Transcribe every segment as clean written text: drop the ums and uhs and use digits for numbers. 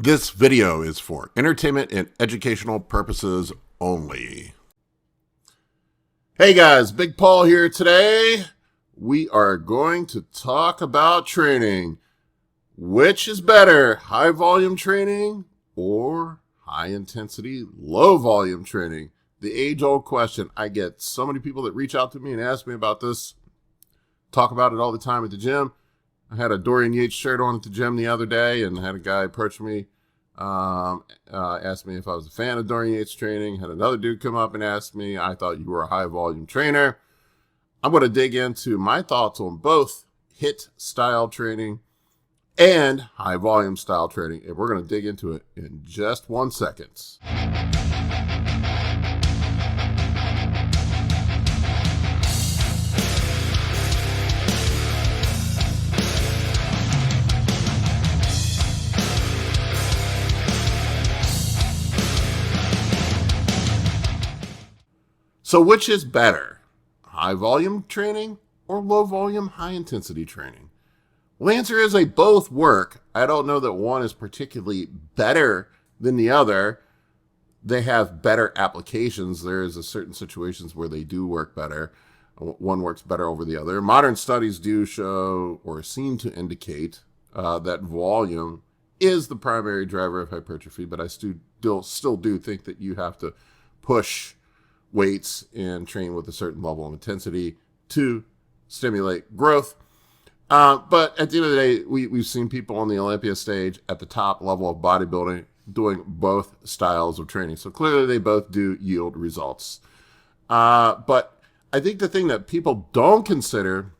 This video is for entertainment and educational purposes only. Hey guys, Big Paul here today. We are going to talk about training. Which is better, high volume training or high intensity, low volume training? The age-old question. I get so many people that reach out to me and ask me about this, talk about it all the time at the gym. I had a Dorian Yates shirt on at the gym the other day and had a guy approach me, asked me if I was a fan of Dorian Yates training. Had another dude come up and ask me, I thought you were a high volume trainer. I'm going to dig into my thoughts on both HIIT style training and high volume style training. And we're going to dig into it in just 1 second. So which is better, high volume training or low volume, high intensity training? Well, the answer is they both work. I don't know that one is particularly better than the other. They have better applications. There is a certain situations where they do work better. One works better over the other. Modern studies do show or seem to indicate that volume is the primary driver of hypertrophy, but I still do think that you have to push weights and train with a certain level of intensity to stimulate growth. But at the end of the day, we've seen people on the Olympia stage at the top level of bodybuilding doing both styles of training. So clearly they both do yield results. But I think the thing that people don't consider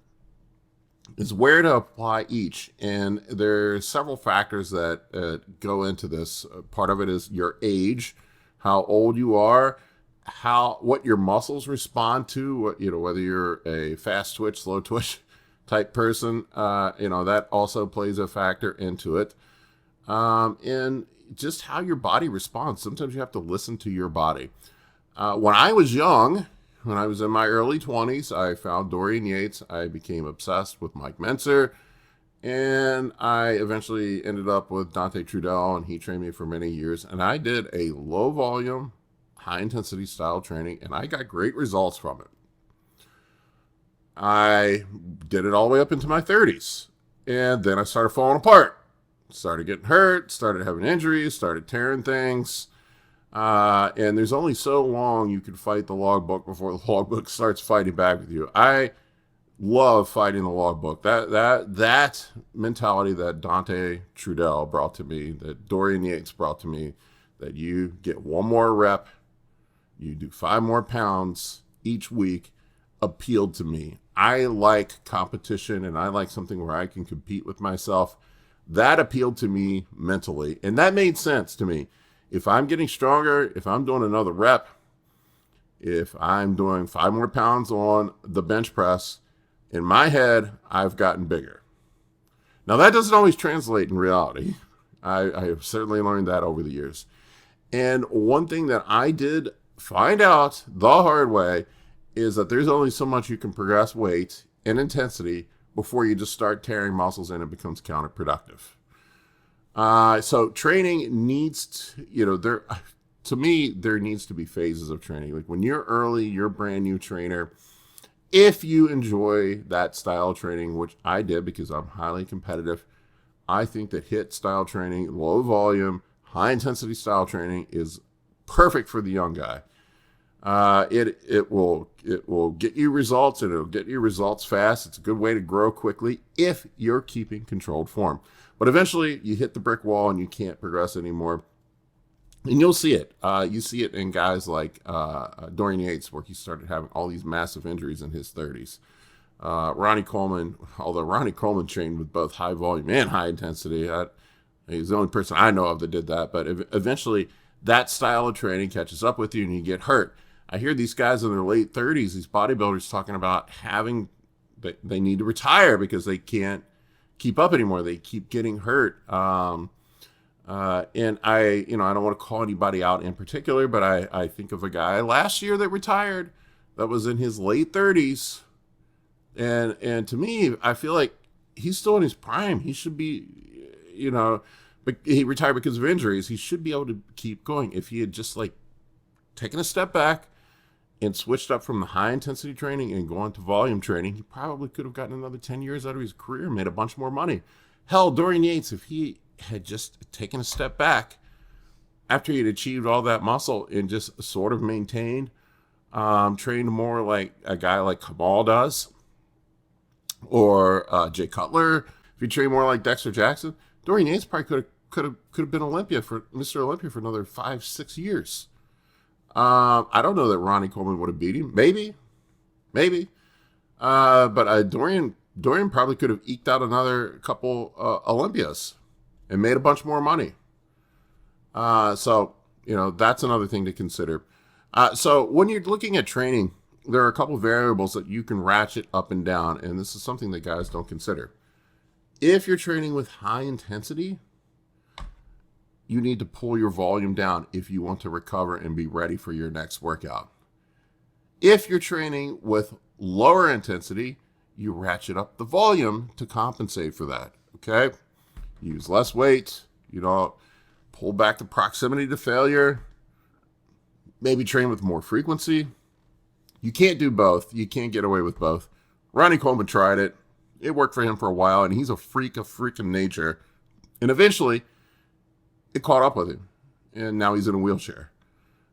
is where to apply each. And there are several factors that go into this. Part of it is your age, how old you are, what your muscles respond to, whether you're a fast twitch, slow twitch type person, that also plays a factor into it. And just how your body responds. Sometimes you have to listen to your body. When I was young, when I was in my early 20s, I found Dorian Yates. I became obsessed with Mike Mentzer, and I eventually ended up with Dante Trudel, and he trained me for many years. And I did a low volume, high intensity style training, and I got great results from it. I did it all the way up into my 30s, and then I started falling apart, started getting hurt, started having injuries, started tearing things, and there's only so long you can fight the logbook before the logbook starts fighting back with you. I love fighting the logbook. That mentality that Dante Trudel brought to me, that Dorian Yates brought to me, that you get one more rep, you do 5 more pounds each week, appealed to me. I like competition, and I like something where I can compete with myself. That appealed to me mentally, and that made sense to me. If I'm getting stronger, if I'm doing another rep, if I'm doing 5 more pounds on the bench press, in my head, I've gotten bigger. Now, that doesn't always translate in reality. I have certainly learned that over the years. And one thing that I did find out the hard way is that there's only so much you can progress weight and intensity before you just start tearing muscles and it becomes counterproductive. So training needs to, to me, there needs to be phases of training. Like when you're early, you're a brand new trainer. If you enjoy that style of training, which I did because I'm highly competitive, I think that HIIT style training, low volume, high intensity style training is perfect for the young guy. It will get you results, and it'll get you results fast. It's a good way to grow quickly if you're keeping controlled form. But eventually you hit the brick wall and you can't progress anymore. And you'll see it. You see it in guys like Dorian Yates, where he started having all these massive injuries in his 30s. Ronnie Coleman, although Ronnie Coleman trained with both high volume and high intensity, he's the only person I know of that did that. But eventually that style of training catches up with you and you get hurt. I hear these guys in their late 30s, these bodybuilders talking about they need to retire because they can't keep up anymore. They keep getting hurt. And I don't want to call anybody out in particular, but I think of a guy last year that retired that was in his late 30s. And to me, I feel like he's still in his prime. He should be, but he retired because of injuries. He should be able to keep going if he had just like taken a step back and switched up from the high intensity training and gone to volume training. He probably could have gotten another 10 years out of his career and made a bunch more money. Hell, Dorian Yates, if he had just taken a step back after he'd achieved all that muscle and just sort of maintained, trained more like a guy like Kamal does, or Jay Cutler, if he trained more like Dexter Jackson, Dorian Yates probably could have been Mr. Olympia for another 5-6 years. I don't know that Ronnie Coleman would have beat him. Maybe. But Dorian probably could have eked out another couple Olympias and made a bunch more money. So, that's another thing to consider. So when you're looking at training, there are a couple variables that you can ratchet up and down, and this is something that guys don't consider. If you're training with high intensity, you need to pull your volume down if you want to recover and be ready for your next workout. If you're training with lower intensity, you ratchet up the volume to compensate for that, okay? Use less weight, pull back the proximity to failure, maybe train with more frequency. You can't do both. You can't get away with both. Ronnie Coleman tried it. It worked for him for a while, and he's a freak of freaking nature. And eventually, it caught up with him, and now he's in a wheelchair.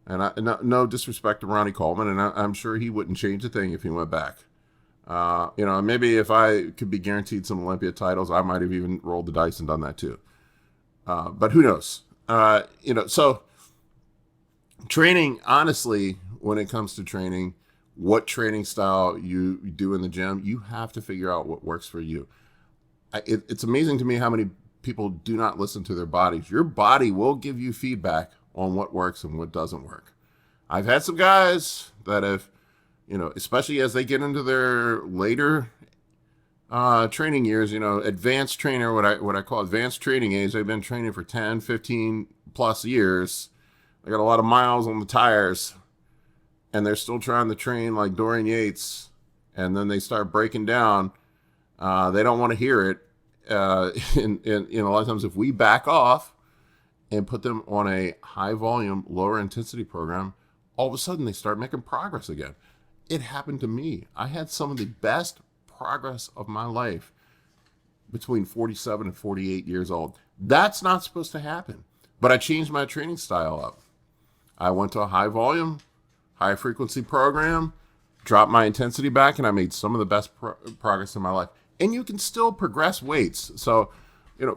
And no disrespect to Ronnie Coleman, and I'm sure he wouldn't change a thing if he went back. Maybe if I could be guaranteed some Olympia titles, I might have even rolled the dice and done that too. But who knows? So training, honestly, when it comes to training, what training style you do in the gym, you have to figure out what works for you. It's amazing to me how many people do not listen to their bodies. Your body will give you feedback on what works and what doesn't work. I've had some guys that have, especially as they get into their later training years, advanced trainer, what I call advanced training age. They've been training for 10, 15 plus years. They got a lot of miles on the tires, and they're still trying to train like Dorian Yates, and then they start breaking down. They don't want to hear it. And a lot of times if we back off and put them on a high volume, lower intensity program, all of a sudden they start making progress again. It happened to me. I had some of the best progress of my life between 47 and 48 years old. That's not supposed to happen. But I changed my training style up. I went to a high volume, high frequency program, dropped my intensity back, and I made some of the best progress in my life. And you can still progress weights. So,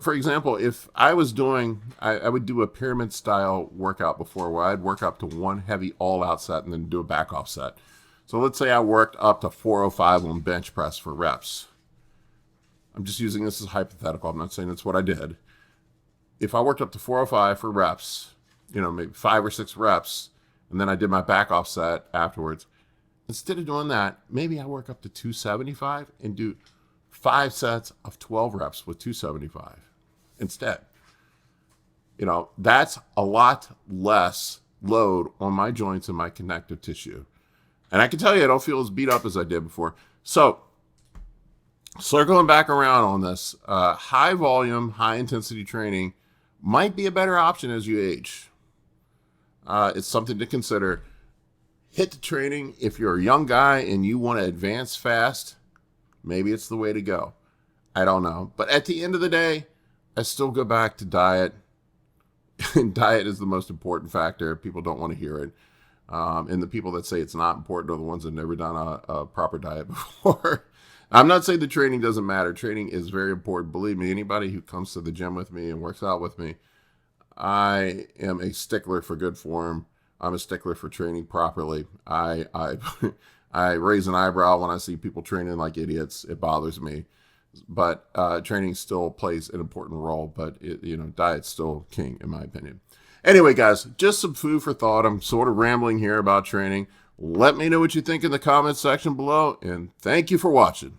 for example, if I was doing, I would do a pyramid style workout before where I'd work up to one heavy all out set and then do a back off set. So let's say I worked up to 405 on bench press for reps. I'm just using this as hypothetical. I'm not saying that's what I did. If I worked up to 405 for reps, maybe 5 or 6 reps, and then I did my back off set afterwards, instead of doing that, maybe I work up to 275 and do 5 sets of 12 reps with 275 instead. That's a lot less load on my joints and my connective tissue. And I can tell you, I don't feel as beat up as I did before. So, circling back around on this, high volume, high intensity training might be a better option as you age. It's something to consider. Hit the training. If you're a young guy and you want to advance fast, maybe it's the way to go. I don't know. But at the end of the day, I still go back to diet. And diet is the most important factor. People don't want to hear it. And the people that say it's not important are the ones that have never done a proper diet before. I'm not saying the training doesn't matter. Training is very important. Believe me, anybody who comes to the gym with me and works out with me, I am a stickler for good form. I'm a stickler for training properly. I raise an eyebrow when I see people training like idiots. It bothers me. But training still plays an important role. But diet's still king in my opinion. Anyway, guys, just some food for thought. I'm sort of rambling here about training. Let me know what you think in the comments section below, and thank you for watching.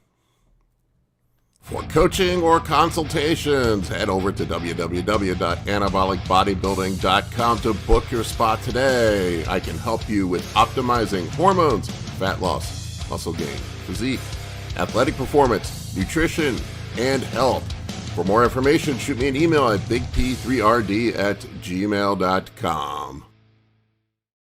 For coaching or consultations, head over to www.anabolicbodybuilding.com to book your spot today. I can help you with optimizing hormones, fat loss, muscle gain, physique, athletic performance, nutrition, and health. For more information, shoot me an email at bigp3rd@gmail.com.